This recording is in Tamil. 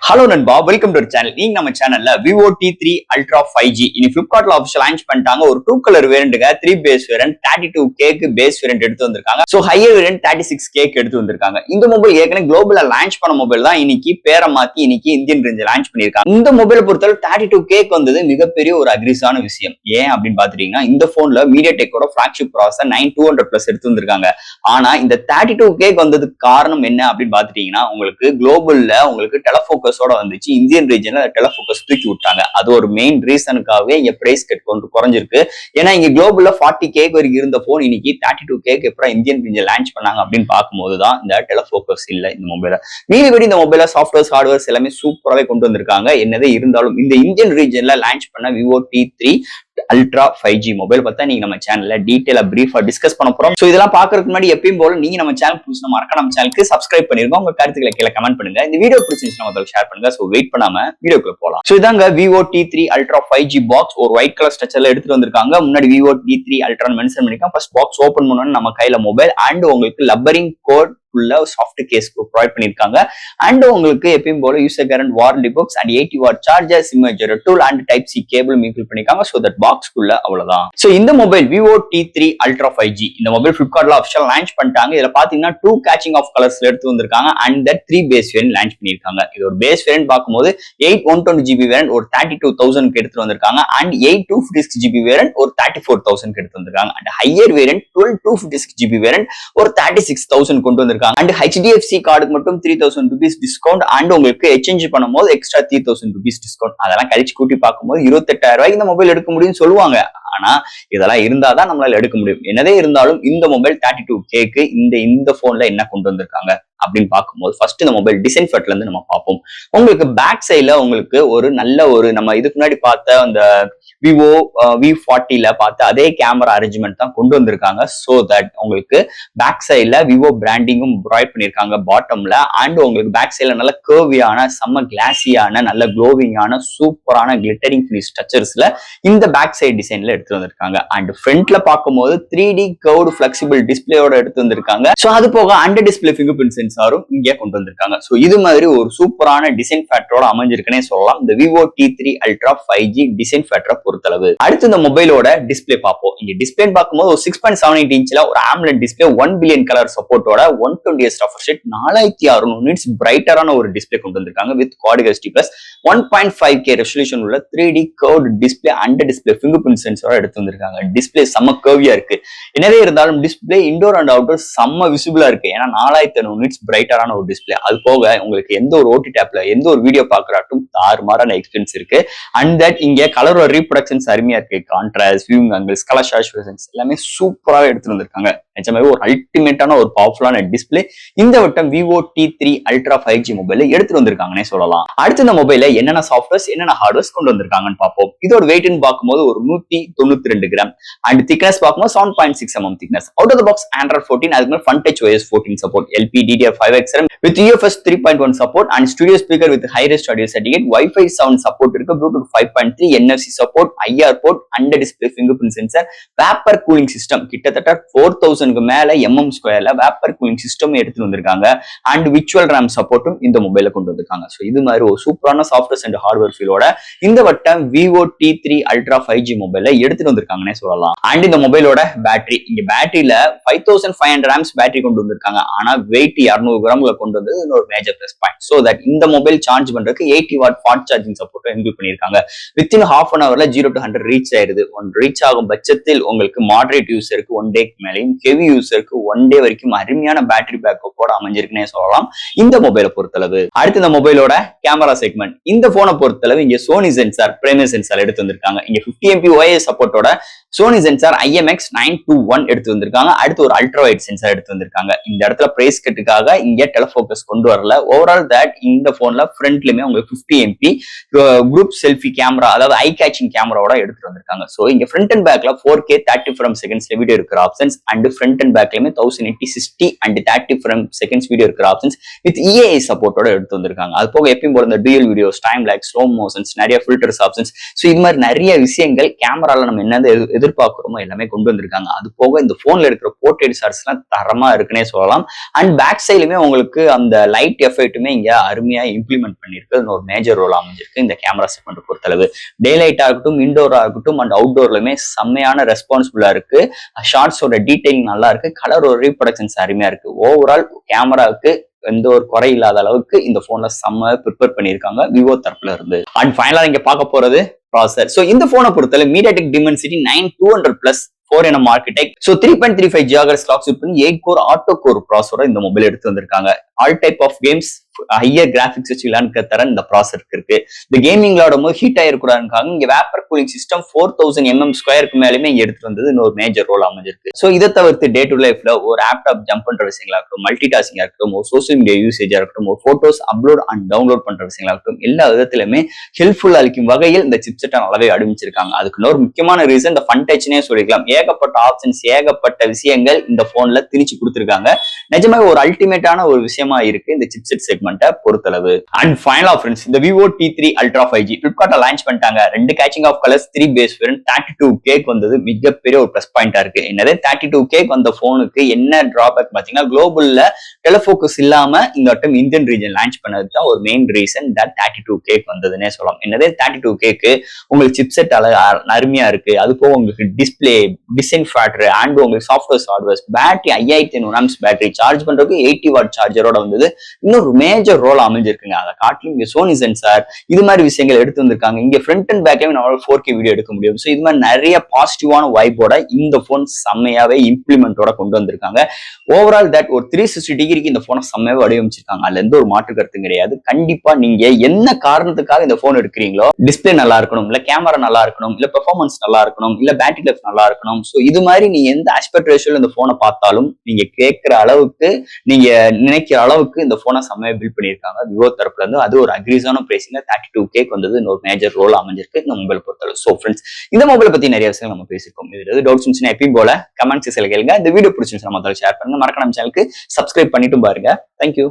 ஹலோ நண்பா, வெல்கம் டு சேனல். நீங்க நம்ம சேனல்ல Vivo T3 Ultra 5G இனி Flipkartல ஆஃபிஷியல் லான்ச் பண்ணிட்டாங்க. ஒரு 2 கலர் வேரியண்ட்ங்க, 3 பேஸ் வேரியண்ட், 32K க்கு பேஸ் வேரியண்ட் எடுத்து வந்திருக்காங்க. சோ ஹையர் வேரியண்ட் 36K க்கு எடுத்து வந்திருக்காங்க. இந்த மொபைல் ஏற்கனவே குளோபல்ல லான்ச் பண்ண மொபைல் தான் இன்னைக்கு பேரை மாத்தி இன்னைக்கு இந்தியன் ரேஞ்ச் லான்ச் பண்ணிருக்காங்க. இந்த மொபைலை பொறுத்தவரை 32K க்கு வந்தது மிகப்பெரிய ஒரு அக்ரிஸான விஷயம். ஏன் அப்படின்னு பாத்துட்டீங்கன்னா, இந்த போன்ல மீடியாடெக்கோட ஃபிளாக்ஷிப் ப்ராசஸர் 9200+ எடுத்து வந்திருக்காங்க. ஆனா இந்த 32K க்கு வந்ததுக்கு காரணம் என்ன அப்படின்னு பாத்துட்டீங்கன்னா, உங்களுக்கு குளோபல்ல உங்களுக்கு டெலஃபோக்கஸ் வந்துச்சு. இந்தியன் ரீஜன்ல டெலஃபோக்கஸ் தூக்கி விட்டாங்க. அது ஒரு மெயின் ரீசனுக்காகவே இங்க பிரைஸ் கட் கொண்டு குறைஞ்சிருக்கு. ஏன்னா இங்க குளோபல்ல 40K வரைக்கும் இருந்த போன் இன்னைக்கு 32K எப்பறம் இந்தியன் ரீஜன் லான்ச் பண்ணாங்க அப்படின்னு பார்க்கும்போது தான் இந்த டெலஃபோக்கஸ் இல்ல இந்த மொபைல. மீதிபடி இந்த மொபைல சாஃப்ட்வேர்ஸ் ஹார்ட்வேர்ஸ் எல்லாமே சூப்பராகவே கொண்டு வந்திருக்காங்க. என்னதே இருந்தாலும் இந்த இந்தியன் ரீஜன்ல லான்ச் பண்ண Vivo T3 Ultra 5G mobile பார்த்தா நீங்க நம்ம சேனல்ல டீடைலா பிரீஃபா டிஸ்கஸ் பண்ண போறோம். சோ இதெல்லாம் பாக்குறதுக்கு முன்னாடி எப்பயும் போல நீங்க நம்ம சேனல் புதுசா மறக்காம நம்ம சேனலுக்கு சப்ஸ்கிரைப் பண்ணிருங்க. உங்க கருத்துக்களை கீழே கமெண்ட் பண்ணுங்க. இந்த வீடியோ பிடிச்சிருந்துச்சுன்னா முதல்ல ஷேர் பண்ணுங்க. சோ வெயிட் பண்ணாம வீடியோக்குள்ள போலாம். சோ இதாங்க Vivo T3 Ultra 5G box ஒரு ஒயிட் கலர் ஸ்ட்ரக்சர்ல எடுத்துட்டு வந்திருக்காங்க. முன்னாடி Vivo T3 Ultra மென்ஷன் பண்ணிருக்காங்க. ஃபர்ஸ்ட் பாக்ஸ் ஓபன் பண்ணனும் நம்ம கையில மொபைல் அண்ட் உங்களுக்கு rubbering coat soft case provide பண்ணிருக்காங்க. அண்ட் உங்களுக்கு எப்பயும் போல user guarantee warranty books and 80 watt charger, SIM major tool and type C cable include பண்ணிருக்காங்க. சோ தட் பாக்ஸ்க்குள்ள அவ்வளவுதான். சோ இந்த mobile Vivo T3 Ultra 5G இந்த மொபைல் Flipkartல ஆஃபிஷியல் லான்ச் பண்ணிட்டாங்க. இதுல பாத்தீங்கன்னா 2 கேச்சிங் ஆஃப் கலர்ஸ்ல எடுத்து வந்திருக்காங்க and that 3 base variant launch பண்ணிருக்காங்க. இது ஒரு பேஸ் வேரியன்ட் பார்க்கும்போது 8 120GB வேரியன்ட் ஒரு 32,000 க்கு எடுத்து வந்திருக்காங்க அண்ட் 8 256GB வேரியன்ட் ஒரு 34,000 க்கு எடுத்து வந்திருக்காங்க and higher variant 12 256GB variant ஒரு 36,000 கொண்டு வந்திருக்காங்க. அண்ட் HDFC கார்டுக்கு மட்டும் 3000 rupees டிஸ்கவுண்ட் அண்ட் உங்களுக்கு எக்ஸ்சேஞ்ச் பண்ணும்போது எக்ஸ்ட்ரா 3000 rupees டிஸ்கவுண்ட். அதெல்லாம் கழிச்சு கூட்டி பார்க்கும்போது 28,000 ரூபாய்க்கு இந்த மொபைல் எடுக்க முடியும்னு சொல்லுவாங்க. ஆனா இதெல்லாம் இருந்தாதான் நம்மளால எடுக்க முடியும். என்னதே இருந்தாலும் இந்த மொபைல் 32K க்கு இந்த போன்ல என்ன கொண்டு வந்திருக்காங்க அப்படின்னு பார்க்கும்போது ஃபர்ஸ்ட் இந்த மொபைல் டிசைன் ஃபட்ல இருந்து நம்ம பார்ப்போம். உங்களுக்கு பேக் சைட்ல உங்களுக்கு ஒரு நல்ல ஒரு நம்ம இதுக்கு முன்னாடி பார்த்த அந்த Vivo V40ல பார்த்த அதே கேமரா அரேஞ்ச்மெண்ட் தான் கொண்டு வந்திருக்காங்க. சோ தட் உங்களுக்கு பேக் சைட்ல Vivo பிராண்டிங்கும் ப்ரொவைட் பண்ணிருக்காங்க பாட்டம்ல அண்ட் உங்களுக்கு பேக் சைட்ல நல்ல கர்வியான செம்ம கிளாஸியான நல்ல க்ளோவிங்கான சூப்பரான கிளிட்டரிங் ஃபினிஷ் ஸ்ட்ரக்சர்ஸ்ல இந்த பேக் சைடு டிசைன்ல எடுத்து வந்திருக்காங்க. அண்ட் ஃப்ரண்ட்ல பார்க்கும்போது 3D கர்வ்டு ஃபிளெக்சிபிள் டிஸ்பிளேயோட எடுத்து வந்திருக்காங்க. சோ அது போக அண்டர் டிஸ்பிளே ஃபிங்கர் பிரிண்ட் சென்சாரும் இங்கே கொண்டு வந்திருக்காங்க. சோ இது மாதிரி ஒரு சூப்பரான டிசைன் ஃபேக்டரோட அமைஞ்சிருக்குன்னே சொல்லலாம் இந்த Vivo T3 Ultra 5G design ஃபேக்டரை பொறுத்தளவு. அடுத்து இந்த மொபைலோட டிஸ்பிளே பார்ப்போம். இங்க டிஸ்பிளே பார்க்கும்போது ஒரு 6.78 இன்ச்ல ஒரு AMOLED டிஸ்பிளே 1 பில்லியன் கலர் சப்போர்ட்டோட 120Hz ரெஃப்ரெஷ் ரேட் 4600 நிட்ஸ் பிரைட்டரான ஒரு டிஸ்பிளே கொண்டு வந்திருக்காங்க with Quad HD Plus 1.5K resolution உள்ள 3D curved display under display fingerprint சென்சாரோட எடுத்து வந்திருக்காங்க. டிஸ்பிளே செம்ம கர்வியா இருக்கு. என்னவே இருந்தாலும் டிஸ்பிளே இன்டோர் அண்ட் அவுட்டோர் செம்ம விசிபிளா இருக்கு. ஏன்னா 4600 நிட்ஸ் பிரைட்டரான ஒரு டிஸ்பிளே. அது போக உங்களுக்கு எந்த ஒரு OTT ஆப்ல எந்த ஒரு வீடியோ பாக்குறாட்டும் தாறுமாறான எக்ஸ்பீரியன்ஸ் இருக்கு. அண்ட் தட் இங்க கலரோட ரீப்ரொடக்ஷன்ஸ் அருமையா இருக்கு. கான்ட்ராஸ்ட், வியூயிங் ஆங்கிள்ஸ், கலர் சாச்சுரேஷன்ஸ் எல்லாமே சூப்பராக எடுத்து வந்திருக்காங்க. நிஜமாவே ஒரு அல்டிமேட்டான ஒரு பவர்ஃபுல்லான டிஸ்பிளே இந்த வட்டம் Vivo T3 Ultra 5G மொபைல எடுத்துட்டு வந்திருக்காங்கன்னே சொல்லலாம். அடுத்து இந்த மொபைல என்னென்ன சாஃப்ட்வேர்ஸ் என்னென்ன ஹார்ட்வேர்ஸ் கொண்டு வந்திருக்காங்கன்னு பார்ப்போம். இதோட வெயிட்னு பார்க்கும்போது ஒரு 192 கிராம் அண்ட் திக்னஸ் பார்க்கும்போது 7.6 mm thickness. Out of the box Android 14 அதுக்கு மேல Fun Touch OS 14 support, LPDDR5X with UFS 3.1 support and studio speaker with high-res audio certificate, Wi-Fi 7 support இருக்கு, Bluetooth 5.3, NFC support, IR port, under display fingerprint sensor, vapor cooling system கிட்டத்தட்ட 4000 க்கு மேல mm2ல vapor cooling system எடுத்து வந்திருக்காங்க and virtual RAM சப்போர்ட்டும் இந்த மொபைல்ல கொண்டு வந்திருக்காங்க. சோ இது மாதிரி ஒரு சூப்பரான சாஃப்ட்வேர்ஸ் அண்ட் ஹார்ட்வேர் ஃபீலோட இந்த வட்டம் Vivo T3 Ultra 5G மொபைல்ல எடுத்துட்டு வந்திருக்காங்கன்னே சொல்லலாம். அண்ட் இந்த மொபைலோட பேட்டரி இங்க பேட்டரியில 5500 amps பேட்டரி கொண்டு வந்திருக்காங்க. ஆனா வெயிட் 200 கிராம்ல கொண்டு வந்தது ஒரு major plus point. So that இந்த மொபைல் சார்ஜ் பண்றதுக்கு 80 watt fast charging support include பண்ணிருக்காங்க. வித்தின் half an hourல 0 to 100 ரீச் ஆயிருது. ரீச் ஆகும் பட்சத்தில் உங்களுக்கு மாடரேட் யூசருக்கு 1 டேக்கு மேலேயும் ஹெவி யூசருக்கு 1 டே வரைக்கும் அருமையான பேட்டரி பேக்கப்போட அமைஞ்சிருக்குன்னே சொல்லலாம் இந்த மொபைலை பொறுத்தளவு. அடுத்து இந்த மொபைலோட கேமரா செக்மெண்ட் இந்த போனை பொறுத்தளவு இங்க சோனி சென்சார் பிரைமரி சென்சார் எடுத்து வந்திருக்காங்க. இங்க 50 MP OIS சப்போர்ட்டோட சோனி சென்சார் IMX921 எடுத்து வந்திருக்காங்க. அடுத்து ஒரு அல்ட்ரா வைட் சென்சார் எடுத்து வந்திருக்காங்க. இந்த இடத்துல பிரைஸ் கட்டுக்காக இங்க டெலஃபோக்கஸ் கொண்டு வரல. ஓவரால் தட் இந்த போன்ல ஃப்ரண்ட்லயுமே உங்களுக்கு 50 MP குரூப் செல்ஃபி கேமரா அதாவது ஐ கேச்சிங் கேமராவோட எடுத்துட்டு வந்திருக்காங்க. சோ இங்க ஃப்ரண்ட் அண்ட் பேக்ல 4K 30 frames seconds வீடியோ இருக்கிற ஆப்ஷன்ஸ் அண்ட் ஃப்ரண்ட் அண்ட் பேக்லயுமே 1080 60 அண்ட் 30 frames seconds வீடியோ இருக்கிற ஆப்ஷன்ஸ் வித் EAI சப்போர்ட்டோட எடுத்து வந்திருக்காங்க. அது போக எப்பயும் போல இந்த dual videos, time lapse, slow motions, நிறைய ஃபில்டர்ஸ் ஆப்ஷன்ஸ். சோ இது மாதிரி நிறைய விஷயங்கள் கேமரால நம்ம என்ன எதிர்பார்க்கிறோமோ எல்லாமே கொண்டு வந்திருக்காங்க. அது போக இந்த போன்ல இருக்கிற போர்ட்ரேட் ஷாட்ஸ் எல்லாம் தரமா இருக்குன்னே சொல்லலாம். அண்ட் பேக் சைடுமே உங்களுக்கு அந்த லைட் எஃபெக்ட்டுமே இங்க அருமையா இம்ப்ளிமெண்ட் பண்ணிருக்கு. ஒரு மேஜர் ரோல் அமைஞ்சிருக்கு இந்த கேமரா செக்மெண்ட் பொறுத்தளவு. டே லைட்டா இருக்கட்டும், இன்டோரா இருக்கட்டும் அண்ட் அவுட்டோர்லயுமே செம்மையான ரெஸ்பான்சிபிளா இருக்கு. ஷார்ட்ஸோட டீடைலிங் நல்லா இருக்கு. கலர் ஒரு ரீப்ரொடக்ஷன்ஸ் அருமையா இருக்கு. ஓவரால் கேமராவுக்கு எந்த ஒரு குறை இல்லாத அளவுக்கு இந்த போன்ல செம்ம ப்ரிப்பேர் பண்ணியிருக்காங்க விவோ தரப்புல இருந்து. அண்ட் ஃபைனலா இங்க பார்க்க போறது ப்ராசஸர். சோ இந்த போனை பொறுத்தவரை MediaTek Dimensity 9200+ 4nm architect. So 3.35 GHz clock speed பண்ணி 8 கோர் ஆட்டோ கோர் ப்ராசஸரோட இந்த மொபைல் எடுத்து வந்திருக்காங்க. All type of games higher graphics வச்சு விளையாடுற தர இந்த ப்ராசஸருக்கு இருக்கு. இந்த கேமிங் விளையாடும் போது ஹீட் ஆயிருக்கூடாதுக்காக இங்க வேப்பர் கூலிங் சிஸ்டம் 4000 mm² மேலுமே இங்க எடுத்து வந்தது இன்னொரு மேஜர் ரோல் அமைஞ்சிருக்கு. சோ இதை தவிர்த்து டே டு லைஃப்ல ஒரு லேப்டாப் ஜம்ப் பண்ற விஷயங்களா இருக்கட்டும், மல்டி டாஸ்கிங்கா இருக்கட்டும், ஒரு சோசியல் மீடியா யூசேஜா இருக்கட்டும், ஒரு போட்டோஸ் அப்லோட் அண்ட் டவுன்லோட் பண்ற விஷயங்களா இருக்கட்டும், எல்லா விதத்திலுமே ஹெல்ப்ஃபுல்லா அளிக்கும் வகையில் இந்த சிப்செட்டை நல்லாவே அடிமிச்சிருக்காங்க. அதுக்கு இன்னொரு முக்கியமான ரீசன் இந்த ஃபன் டச்னே சொல்லிக்கலாம். ஏகப்பட்ட ஆப்ஷன்ஸ், ஏகப்பட்ட விஷயங்கள் இந்த போன்ல திணிச்சு கொடுத்திருக்காங்க. நிஜமாக ஒரு அல்டிமேட்டான ஒரு விஷயமா இருக்கு இந்த சிப்செட் செக்மெண்ட்டை பொறுத்தளவு. அண்ட் ஃபைனலா ஃப்ரெண்ட்ஸ், இந்த Vivo T3 Ultra 5G Flipkartல launch பண்ணிட்டாங்க. 2 கேச்சிங் of colours, 3 base variant, 32K வந்தது மிகப்பெரிய ஒரு பிளஸ் பாயிண்டா இருக்கு. என்னது 32K வந்த போனுக்கு என்ன டிராபேக் பாத்தீங்கன்னா, குளோபல்ல டெலஃபோக்கஸ் இல்லாம இந்த வட்டம் இந்தியன் ரீஜன் லான்ச் பண்ணது தான் ஒரு மெயின் ரீசன் தட் 32K வந்ததுன்னே சொல்லலாம். என்னது 32K உங்களுக்கு சிப்செட் அருமையா இருக்கு. அது போக உங்களுக்கு டிஸ்பிளே, டிசைன் ஃபேக்டர் அண்ட் உங்களுக்கு software hardware, battery 5500 mAh battery, charge பண்றதுக்கு 80 வாட் சார்ஜரோட வந்தது இன்னொரு மேஜர் ரோல் அமைஞ்சிருக்குங்க. அதை காட்டிலும் இங்க சோனி சென்சார் இது மாதிரி விஷயங்கள் எடுத்து வந்திருக்காங்க. இங்க ஃப்ரண்ட் அண்ட் பேக்லயும் நம்மளால 4K வீடியோ எடுக்க முடியும். சோ இது மாதிரி நிறைய பாசிட்டிவான வைப்போட இந்த போன் செம்மையாவே இம்ப்ளிமெண்டோட கொண்டு வந்திருக்காங்க. ஓவரால் தட் ஒரு 360 டிகிரிக்கு இந்த போனை செம்மையாவே வடிவமைச்சிருக்காங்க. அதுல எந்த ஒரு மாற்று கருத்தும் கிடையாது. கண்டிப்பா நீங்க என்ன காரணத்துக்காக இந்த போன் எடுக்கிறீங்களோ, டிஸ்பிளே நல்லா இருக்கணும், இல்ல கேமரா நல்லா இருக்கணும், இல்ல பெர்ஃபார்மன்ஸ் நல்லா இருக்கணும், இல்ல பேட்டரி லைஃப் நல்லா இருக்கணும். சோ இது மாதிரி நீங்க எந்த ஆஸ்பெக்ட் ரேஷியோல இந்த போனை பார்த்தாலும் நீங்க கேட்கிற அளவுக்கு, நீங்க நினைக்கிற அளவுக்கு இந்த போனை செம்மையா பில்ட் பண்ணியிருக்காங்க விவோ தரப்புல இருந்து. அது ஒரு அக்ரீஸான பிரைசிங்ல 32K வந்தது இன்னொரு மேஜர் ரோல் அமைஞ்சிருக்கு இந்த மொபைல் பொறுத்தளவு. சோ ஃப்ரெண்ட்ஸ், இந்த மொபைலை பத்தி நிறைய விஷயங்கள் நம்ம பேசிருக்கோம். இதுல டவுட்ஸ் இருந்துச்சுன்னா எப்பயும் போல கமெண்ட் செக்ஷன்ல கேளுங்க. இந்த வீடியோ பிடிச்சிருந்துச்சுன்னா முதல்ல ஷேர் பண்ணுங்க. மறக்காம சேனலுக்கு சப்ஸ்கிரைப் பண்ணிட்டும் பாருங்க. தேங்க்யூ.